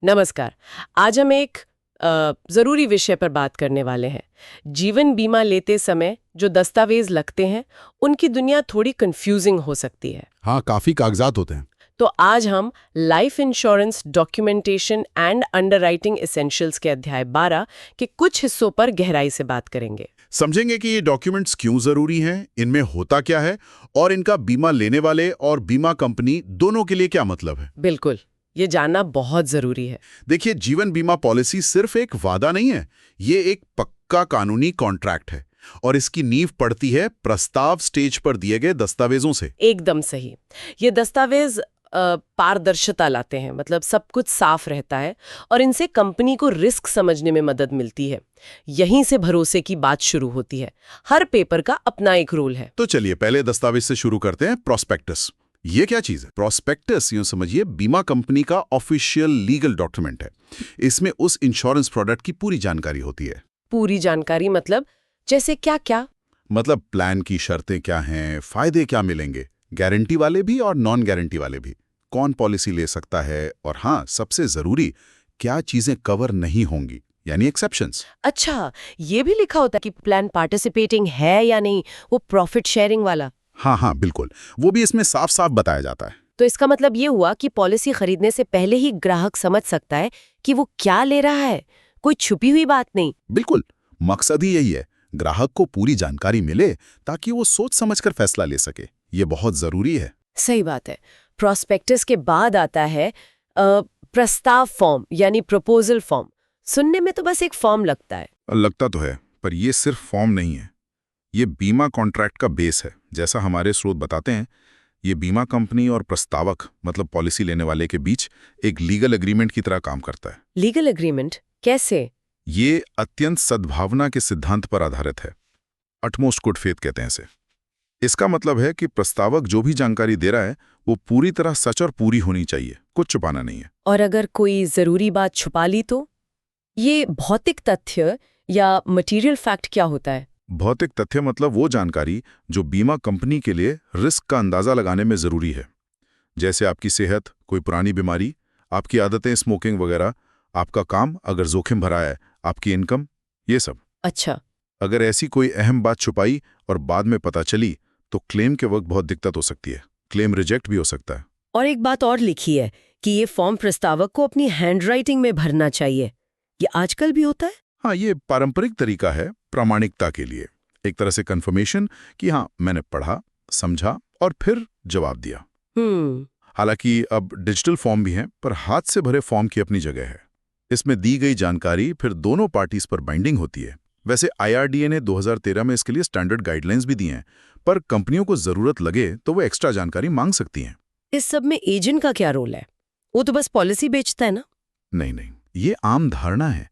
नमस्कार। आज हम एक ज़रूरी विषय पर बात करने वाले हैं। जीवन बीमा लेते समय जो दस्तावेज लगते हैं, उनकी दुनिया थोड़ी कंफ्यूजिंग हो सकती है। हाँ, काफी कागजात होते हैं। तो आज हम life insurance documentation and underwriting essentials के अध्याय 12 के कुछ हिस्सों पर गहराई से बात करेंगे। समझेंगे कि ये डॉक्यूमेंट्स क्यों जरूरी हैं, इनमें होता क्या है और इनका बीमा लेने वाले और बीमा कंपनी दोनों के लिए क्या मतलब है। बिल्कुल, ये जानना बहुत ज़रूरी है। देखिए, जीवन बीमा पॉलिसी सिर्फ एक वादा नहीं है, ये एक पक्का कानूनी कॉन्ट्रैक्ट है और इसकी नींव पड़ती है प्रस्ताव स्टेज पर दिए गए दस्तावेजों से। एकदम सही। ये दस्तावेज पारदर्शिता लाते हैं, मतलब सब कुछ साफ रहता है और इनसे कंपनी को रिस्क समझने में मदद मिलती है। यहीं से भरोसे की बात शुरू होती है। हर पेपर का अपना एक रूल है। तो चलिए पहले दस्तावेज से शुरू करते हैं, प्रोस्पेक्टस। ये क्या चीज है? प्रोस्पेक्टस यूं समझिए बीमा कंपनी का ऑफिशियल लीगल डॉक्यूमेंट है। इसमें उस इंश्योरेंस प्रोडक्ट की पूरी जानकारी होती है। पूरी जानकारी मतलब जैसे क्या क्या? मतलब प्लान की शर्तें क्या हैं, फायदे क्या मिलेंगे, गारंटी वाले भी और नॉन गारंटी वाले भी, कौन पॉलिसी ले सकता है, और हाँ, सबसे जरूरी, क्या चीजें कवर नहीं होंगी, यानी एक्सेप्शंस। अच्छा, ये भी लिखा होता है कि प्लान पार्टिसिपेटिंग है या नहीं, वो प्रॉफिट शेयरिंग वाला। हाँ हाँ बिल्कुल, वो भी इसमें साफ साफ बताया जाता है। तो इसका मतलब ये हुआ कि पॉलिसी खरीदने से पहले ही ग्राहक समझ सकता है कि वो क्या ले रहा है, कोई छुपी हुई बात नहीं। बिल्कुल, मकसद ही यही है, ग्राहक को पूरी जानकारी मिले ताकि वो सोच समझकर फैसला ले सके। ये बहुत जरूरी है। सही बात है। प्रोस्पेक्टस के बाद आता है प्रस्ताव फॉर्म यानी प्रपोजल फॉर्म। सुनने में तो बस एक फॉर्म लगता है। लगता तो है, पर ये सिर्फ फॉर्म नहीं है, ये बीमा कॉन्ट्रैक्ट का बेस है। जैसा हमारे स्रोत बताते हैं, ये बीमा कंपनी और प्रस्तावक मतलब पॉलिसी लेने वाले के बीच एक लीगल एग्रीमेंट की तरह काम करता है। लीगल एग्रीमेंट कैसे? ये अत्यंत सद्भावना के सिद्धांत पर आधारित है। अटमोस्ट गुड फेथ कहते हैं इसे। इसका मतलब है कि प्रस्तावक जो भी जानकारी दे रहा है वो पूरी तरह सच और पूरी होनी चाहिए, कुछ छुपाना नहीं है। और अगर कोई जरूरी बात छुपा ली तो? ये भौतिक तथ्य या मटेरियल फैक्ट क्या होता है? भौतिक तथ्य मतलब वो जानकारी जो बीमा कंपनी के लिए रिस्क का अंदाजा लगाने में जरूरी है, जैसे आपकी सेहत, कोई पुरानी बीमारी, आपकी आदतें, स्मोकिंग वगैरह, आपका काम अगर जोखिम भरा है, आपकी इनकम, ये सब। अच्छा। अगर ऐसी कोई अहम बात छुपाई और बाद में पता चली तो क्लेम के वक्त बहुत दिक्कत हो सकती है, क्लेम रिजेक्ट भी हो सकता है। और एक बात और लिखी है कि ये फॉर्म प्रस्तावक को अपनी हैंडराइटिंग में भरना चाहिए। ये आजकल भी होता है? हाँ, ये पारंपरिक तरीका है प्रामाणिकता के लिए, एक तरह से कंफर्मेशन कि हाँ, मैंने पढ़ा, समझा और फिर जवाब दिया। हालांकि अब डिजिटल फॉर्म भी हैं, पर हाथ से भरे फॉर्म की अपनी जगह है। इसमें दी गई जानकारी फिर दोनों पार्टीज पर बाइंडिंग होती है। वैसे IRDA ने 2013 में इसके लिए स्टैंडर्ड गाइडलाइंस भी दी हैं, पर कंपनियों को जरूरत लगे तो वो एक्स्ट्रा जानकारी मांग सकती हैं। इस सब में एजेंट का क्या रोल है? वो तो बस पॉलिसी बेचता है ना? नहीं नहीं, ये आम धारणा है।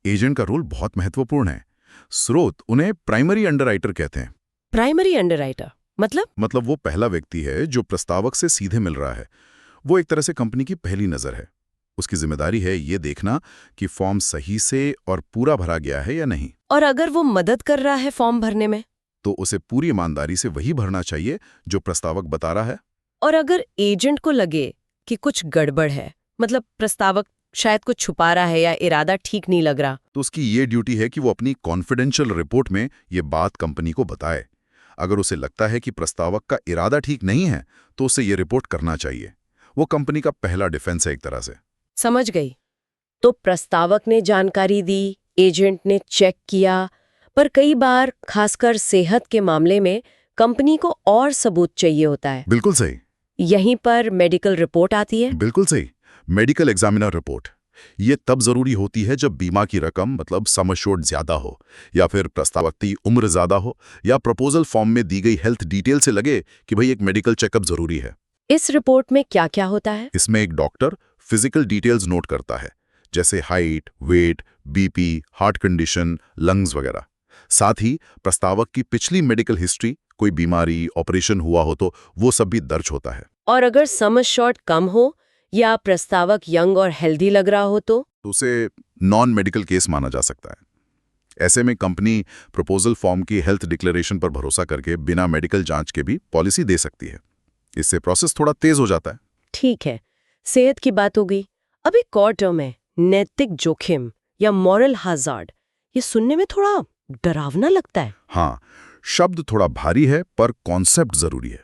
एजेंट का रोल बहुत महत्वपूर्ण है। स्रोत उन्हें प्राइमरी अंडरराइटर कहते हैं। प्राइमरी अंडरराइटर मतलब वो पहला व्यक्ति है जो प्रस्तावक से सीधे मिल रहा है। वो एक तरह से कंपनी की पहली नजर है। उसकी जिम्मेदारी है ये देखना कि फॉर्म सही से और पूरा भरा गया है या नहीं। और अगर वो मदद कर रहा है फॉर्म भरने में, तो उसे पूरी ईमानदारी से वही भरना चाहिए जो प्रस्तावक बता रहा है। और अगर एजेंट को लगे कि कुछ गड़बड़ है, मतलब प्रस्तावक शायद कुछ छुपा रहा है या इरादा ठीक नहीं लग रहा, तो उसकी ये ड्यूटी है कि वो अपनी कॉन्फिडेंशियल रिपोर्ट में ये बात कंपनी को बताए। अगर उसे लगता है कि प्रस्तावक का इरादा ठीक नहीं है तो उसे ये रिपोर्ट करना चाहिए। वो कंपनी का पहला डिफेंस है एक तरह से। समझ गई। तो प्रस्तावक ने जानकारी दी, एजेंट ने चेक किया, पर कई बार खासकर सेहत के मामले में कंपनी को और सबूत चाहिए होता है। बिल्कुल सही। यहीं पर मेडिकल रिपोर्ट आती है। बिल्कुल सही, मेडिकल एग्जामिनर रिपोर्ट। ये तब जरूरी होती है जब बीमा की रकम मतलब सम एश्योर्ड ज्यादा हो, या फिर प्रस्तावक की उम्र ज्यादा हो, या प्रपोजल फॉर्म में दी गई हेल्थ डिटेल से लगे कि भाई एक मेडिकल चेकअप जरूरी है। इस रिपोर्ट में क्या क्या होता है? इसमें एक डॉक्टर फिजिकल डिटेल्स नोट करता है, जैसे height, weight, BP, heart condition, lungs वगैरह। साथ ही प्रस्तावक की पिछली मेडिकल हिस्ट्री, कोई बीमारी, ऑपरेशन हुआ हो तो वो सब भी दर्ज होता है। और अगर सम एश्योर्ड कम हो या प्रस्तावक यंग और हेल्दी लग रहा हो तो उसे नॉन मेडिकल केस माना जा सकता है। ऐसे में कंपनी प्रपोजल फॉर्म की हेल्थ डिक्लेरेशन पर भरोसा करके बिना मेडिकल जांच के भी पॉलिसी दे सकती है। इससे प्रोसेस थोड़ा तेज हो जाता है। ठीक है, सेहत की बात हो गई। अब एक और टर्म है नैतिक जोखिम या मॉरल हैजार्ड। ये सुनने में थोड़ा डरावना लगता है। हाँ, शब्द थोड़ा भारी है पर कॉन्सेप्ट जरूरी है।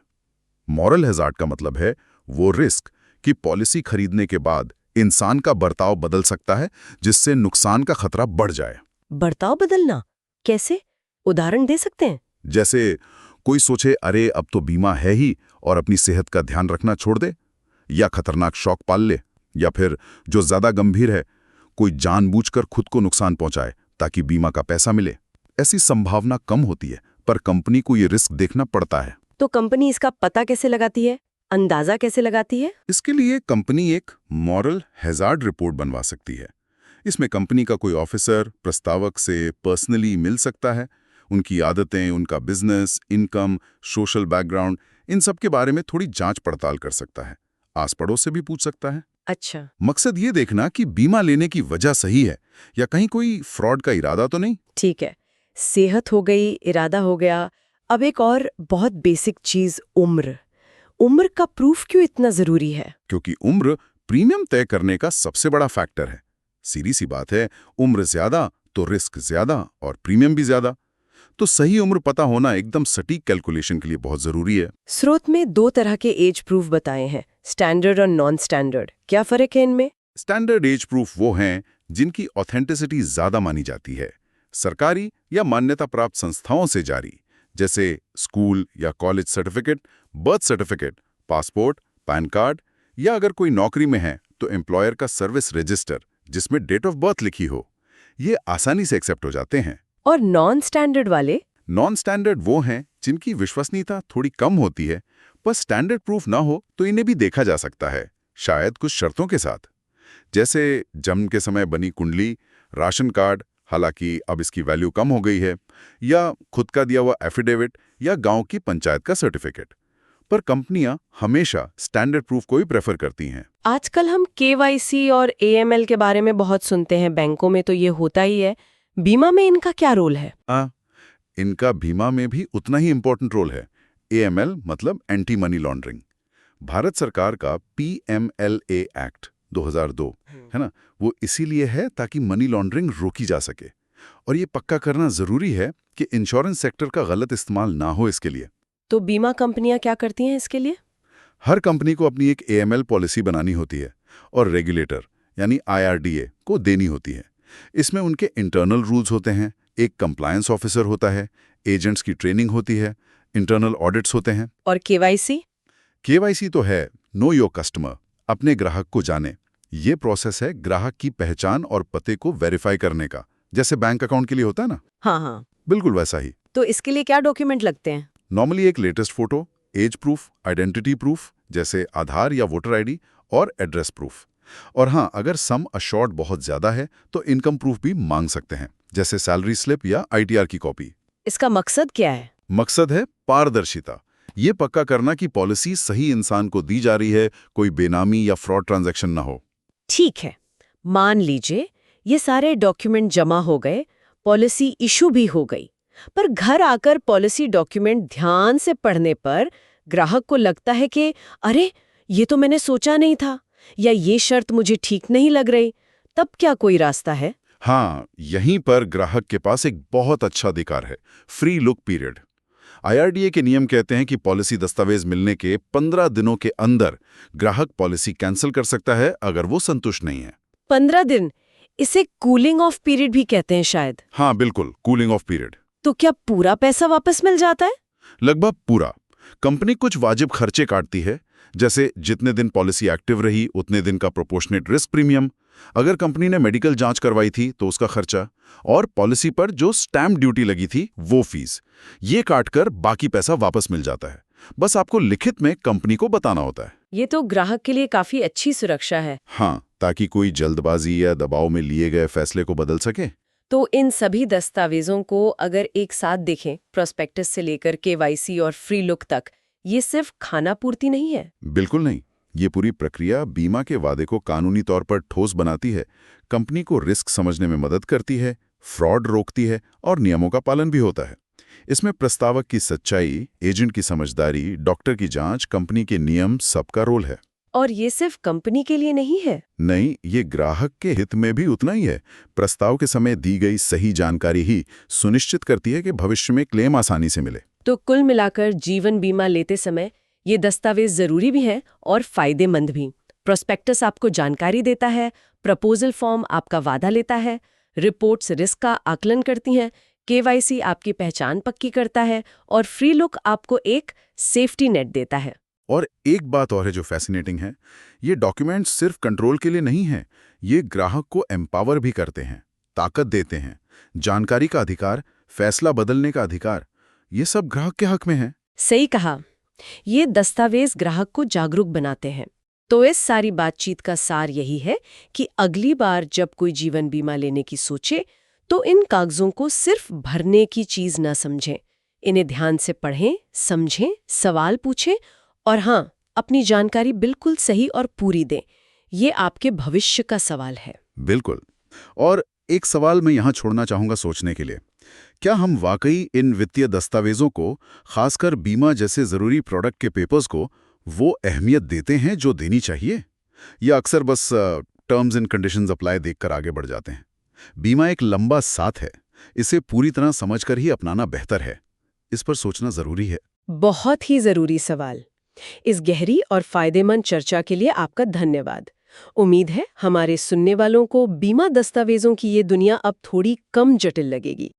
मॉरल हैजार्ड का मतलब है वो रिस्क कि पॉलिसी खरीदने के बाद इंसान का बर्ताव बदल सकता है, जिससे नुकसान का खतरा बढ़ जाए। बर्ताव बदलना कैसे? उदाहरण दे सकते हैं? जैसे कोई सोचे अरे अब तो बीमा है ही और अपनी सेहत का ध्यान रखना छोड़ दे, या खतरनाक शौक पाल ले, या फिर जो ज्यादा गंभीर है, कोई जानबूझकर खुद को नुकसान पहुंचाए ताकि बीमा का पैसा मिले। ऐसी संभावना कम होती है, पर कंपनी को ये रिस्क देखना पड़ता है। तो कंपनी इसका पता कैसे लगाती है? अंदाजा कैसे लगाती है? इसके लिए कंपनी एक मॉरल हैजार्ड रिपोर्ट बनवा सकती है। इसमें कंपनी का कोई ऑफिसर प्रस्तावक से पर्सनली मिल सकता है, उनकी आदतें, उनका बिजनेस, इनकम, सोशल बैकग्राउंड, इन सब के बारे में थोड़ी जांच पड़ताल कर सकता है। आस पड़ोस से भी पूछ सकता है। अच्छा, मकसद ये देखना कि बीमा लेने की वजह सही है या कहीं कोई फ्रॉड का इरादा तो नहीं। ठीक है। सेहत हो गई, इरादा हो गया। अब एक और बहुत बेसिक चीज, उम्र। उम्र का प्रूफ क्यों इतना जरूरी है? क्योंकि उम्र प्रीमियम तय करने का सबसे बड़ा फैक्टर है। सीधी सी बात है, उम्र ज्यादा तो रिस्क ज्यादा और प्रीमियम भी ज्यादा। तो सही उम्र पता होना एकदम सटीक कैलकुलेशन के लिए बहुत जरूरी है। स्रोत में 2 तरह के एज प्रूफ बताए हैं, स्टैंडर्ड और नॉन स्टैंडर्ड। क्या फर्क है इनमें? स्टैंडर्ड एज प्रूफ वो हैं जिनकी ऑथेंटिसिटी ज्यादा मानी जाती है, सरकारी या मान्यता प्राप्त संस्थाओं से जारी, जैसे स्कूल या college certificate, birth certificate, passport, pan card, या अगर कोई नौकरी में है तो एम्प्लॉयर का सर्विस रजिस्टर जिसमें डेट ऑफ बर्थ लिखी हो। ये आसानी से एक्सेप्ट हो जाते हैं। और नॉन स्टैंडर्ड वाले? नॉन स्टैंडर्ड वो हैं जिनकी विश्वसनीयता थोड़ी कम होती है, पर स्टैंडर्ड प्रूफ ना हो तो इन्हें भी देखा जा सकता है, शायद कुछ शर्तों के साथ। जैसे जन्म के समय बनी कुंडली, राशन कार्ड, हालांकि अब इसकी वैल्यू कम हो गई है, या खुद का दिया हुआ एफिडेविट या गांव की पंचायत का सर्टिफिकेट। पर कंपनियां हमेशा स्टैंडर्ड प्रूफ को ही प्रेफर करती हैं। आजकल हम KYC और AML के बारे में बहुत सुनते हैं, बैंकों में तो ये होता ही है। बीमा में इनका क्या रोल है? इनका बीमा में भी उतना ही इंपॉर्टेंट रोल है। AML मतलब एंटी मनी लॉन्ड्रिंग। भारत सरकार का PMLA एक्ट 2002 है ना, वो इसीलिए है ताकि मनी लॉन्ड्रिंग रोकी जा सके। और ये पक्का करना जरूरी है कि इंश्योरेंस सेक्टर का गलत इस्तेमाल ना हो इसके लिए। तो बीमा कंपनियां क्या करती हैं इसके लिए? हर कंपनी को अपनी एक AML पॉलिसी बनानी होती है और रेगुलेटर यानी IRDA को देनी होती है। इसमें उनके इंटरनल रूल्स होते हैं, एक कंप्लायंस ऑफिसर होता है, एजेंट्स की ट्रेनिंग होती है, इंटरनल ऑडिट्स होते हैं। और KYC? KYC तो है नो योर कस्टमर, अपने ग्राहक को जाने। ये प्रोसेस है ग्राहक की पहचान और पते को वेरीफाई करने का, जैसे बैंक अकाउंट के लिए होता है ना। हाँ। बिल्कुल वैसा ही। तो इसके लिए क्या डॉक्यूमेंट लगते हैं? नॉर्मली एक latest photo, age proof, identity proof जैसे आधार या वोटर ID, और एड्रेस प्रूफ। और हाँ, अगर सम अशोर्ड बहुत ज्यादा है तो इनकम प्रूफ भी मांग सकते हैं, जैसे सैलरी स्लिप या ITR की कॉपी। इसका मकसद क्या है? मकसद है पारदर्शिता। ये पक्का करना कि पॉलिसी सही इंसान को दी जा रही है, कोई बेनामी या फ्रॉड ट्रांजैक्शन ना हो। ठीक है, मान लीजिए ये सारे डॉक्यूमेंट जमा हो गए, पॉलिसी इशू भी हो गई, पर घर आकर पॉलिसी डॉक्यूमेंट ध्यान से पढ़ने पर ग्राहक को लगता है कि अरे ये तो मैंने सोचा नहीं था, या ये शर्त मुझे ठीक नहीं लग रही, तब क्या कोई रास्ता है? हाँ, यहीं पर ग्राहक के पास एक बहुत अच्छा अधिकार है, फ्री लुक पीरियड। IRDA के नियम कहते हैं कि पॉलिसी दस्तावेज मिलने के 15 दिनों के अंदर ग्राहक पॉलिसी कैंसिल कर सकता है अगर वो संतुष्ट नहीं है। 15 दिन? इसे कूलिंग ऑफ पीरियड भी कहते हैं शायद। हाँ बिल्कुल, कूलिंग ऑफ पीरियड। तो क्या पूरा पैसा वापस मिल जाता है? लगभग पूरा। कंपनी कुछ वाजिब खर्चे काटती है, जैसे जितने दिन पॉलिसी एक्टिव रही उतने दिन का प्रोपोर्शनेट रिस्क प्रीमियम, अगर कंपनी ने मेडिकल जांच करवाई थी तो उसका खर्चा, और पॉलिसी पर जो स्टैम्प ड्यूटी लगी थी वो फीस। ये काटकर बाकी पैसा वापस मिल जाता है। बस आपको लिखित में कंपनी को बताना होता है। ये तो ग्राहक के लिए काफी अच्छी सुरक्षा है। हाँ, ताकि कोई जल्दबाजी या दबाव में लिए गए फैसले को बदल सके। तो इन सभी दस्तावेजों को अगर एक साथ देखें, प्रोस्पेक्टस से लेकर KYC और फ्री लुक तक, ये सिर्फ खाना पूर्ति नहीं है। बिल्कुल नहीं। ये पूरी प्रक्रिया बीमा के वादे को कानूनी तौर पर ठोस बनाती है, कंपनी को रिस्क समझने में मदद करती है, फ्रॉड रोकती है और नियमों का पालन भी होता है। इसमें प्रस्तावक की सच्चाई, एजेंट की समझदारी, डॉक्टर की जांच, कंपनी के नियम, सबका रोल है। और ये सिर्फ कंपनी के लिए नहीं है। नहीं, ये ग्राहक के हित में भी उतना ही है। प्रस्ताव के समय दी गई सही जानकारी ही सुनिश्चित करती है कि भविष्य में क्लेम आसानी से मिले। तो कुल मिलाकर जीवन बीमा लेते समय ये दस्तावेज जरूरी भी हैं और फायदेमंद भी। प्रोस्पेक्टस आपको जानकारी देता है, प्रपोजल फॉर्म आपका वादा लेता है, रिपोर्ट्स रिस्क का आकलन करती हैं, केवाईसी आपकी पहचान पक्की करता है और फ्री लुक आपको एक सेफ्टी नेट देता है। और एक बात और है जो फैसिनेटिंग है, ये डॉक्यूमेंट्स सिर्फ कंट्रोल के लिए नहीं हैं, ये ग्राहक को एम्पावर भी करते हैं, ताकत देते हैं। जानकारी का अधिकार, फैसला बदलने का अधिकार, ये सब ग्राहक के हक में है। सही कहा। ये दस्तावेज ग्राहक को जागरूक बनाते हैं। तो इस सारी बातचीत का सार यही है कि अगली बार जब कोई जीवन बीमा लेने की सोचे तो इन कागजों को सिर्फ भरने की चीज न समझें। इन्हें ध्यान से पढ़ें, समझें, सवाल पूछें और हाँ, अपनी जानकारी बिल्कुल सही और पूरी दें। ये आपके भविष्य का सवाल है। बिल्कुल। और एक सवाल मैं यहाँ छोड़ना चाहूँगा सोचने के लिए। क्या हम वाकई इन वित्तीय दस्तावेजों को, खासकर बीमा जैसे ज़रूरी प्रोडक्ट के पेपर्स को, वो अहमियत देते हैं जो देनी चाहिए? या अक्सर बस टर्म्स एंड कंडीशंस अप्लाई देखकर आगे बढ़ जाते हैं? बीमा एक लंबा साथ है, इसे पूरी तरह समझकर ही अपनाना बेहतर है। इस पर सोचना ज़रूरी है। बहुत ही ज़रूरी सवाल। इस गहरी और फायदेमंद चर्चा के लिए आपका धन्यवाद। उम्मीद है हमारे सुनने वालों को बीमा दस्तावेजों की ये दुनिया अब थोड़ी कम जटिल लगेगी।